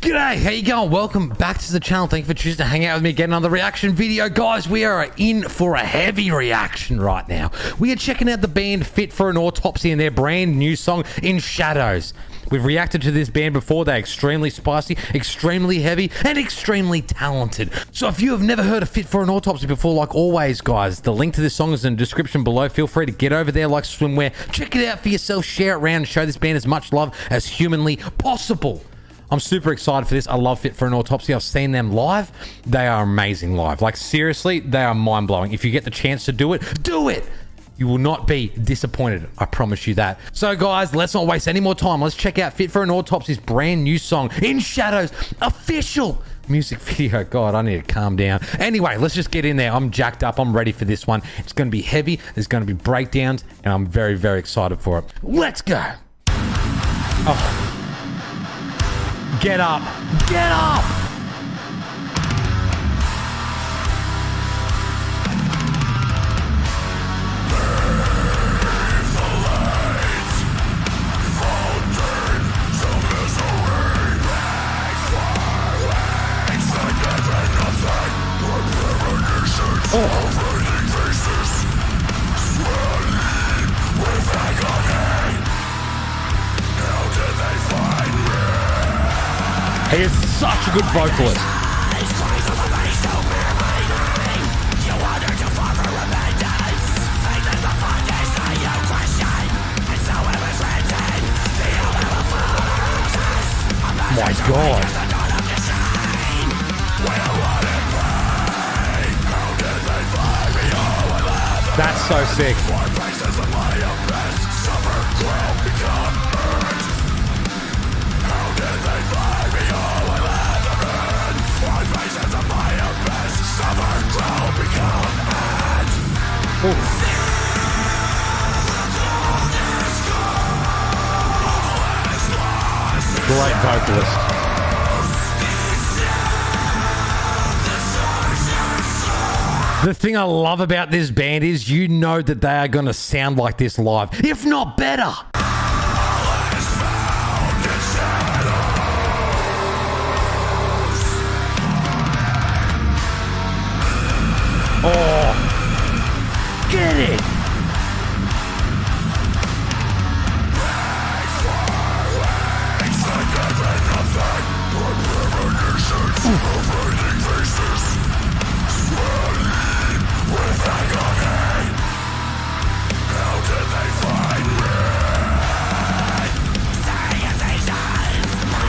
G'day, how you going? Welcome back to the channel. Thank you for choosing to hang out with me, get another reaction video. Guys, we are in for a heavy reaction right now. We are checking out the band Fit for an Autopsy and their brand new song, In Shadows. We've reacted to this band before. They're extremely spicy, extremely heavy, and extremely talented. So if you have never heard of Fit for an Autopsy before, like always, guys, the link to this song is in the description below. Feel free to get over there like swimwear. Check it out for yourself, share it around, and show this band as much love as humanly possible. I'm super excited for this. I love Fit for an Autopsy. I've seen them live. They are amazing live. Like, seriously, they are mind-blowing. If you get the chance to do it, do it! You will not be disappointed. I promise you that. So, guys, let's not waste any more time. Let's check out Fit for an Autopsy's brand new song, In Shadows, official music video. God, I need to calm down. Anyway, let's just get in there. I'm jacked up. I'm ready for this one. It's going to be heavy. There's going to be breakdowns, and I'm very, very excited for it. Let's go. Oh. Get up. Get up! He is such a good vocalist. My God. That's so sick. Ooh. Great vocalist. The thing I love about this band is you know that they are going to sound like this live, if not better. Oh. Get it!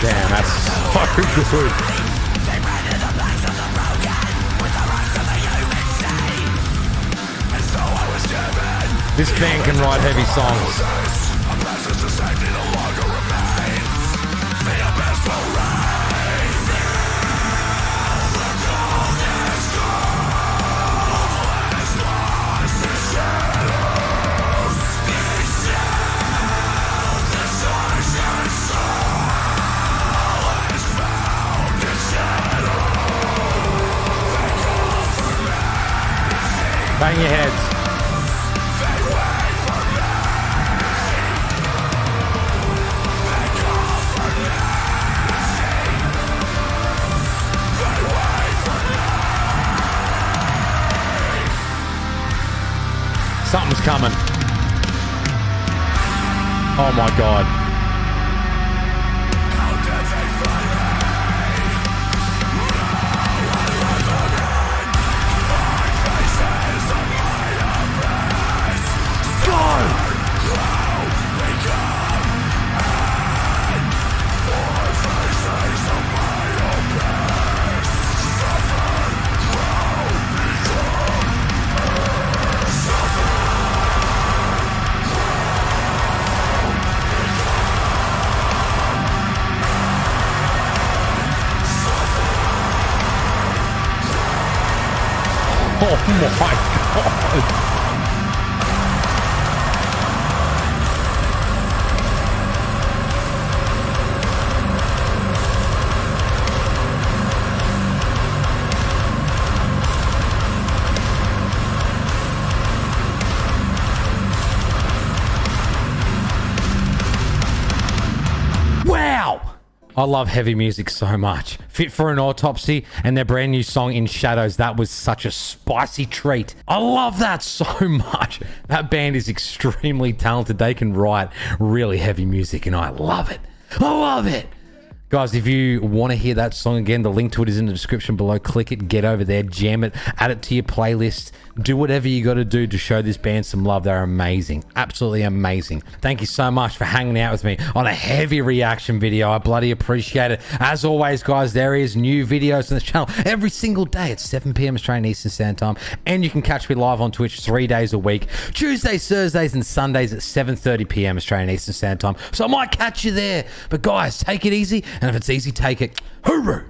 Damn, that's so good. This band can write heavy songs. Bang your heads. Something's coming. Oh my God. Oh my God. Wow. I love heavy music so much. Fit for an Autopsy and their brand new song In Shadows. That was such a spicy treat. I love that so much. That band is extremely talented. They can write really heavy music and I love it. I love it. Guys, if you want to hear that song again, the link to it is in the description below. Click it, get over there, jam it, add it to your playlist. Do whatever you got to do to show this band some love. They're amazing. Absolutely amazing. Thank you so much for hanging out with me on a heavy reaction video. I bloody appreciate it. As always, guys, there is new videos on this channel every single day at 7 p.m. Australian Eastern Standard Time. And you can catch me live on Twitch 3 days a week. Tuesdays, Thursdays, and Sundays at 7:30 p.m. Australian Eastern Standard Time. So I might catch you there. But guys, take it easy. And if it's easy, take it. Hooroo!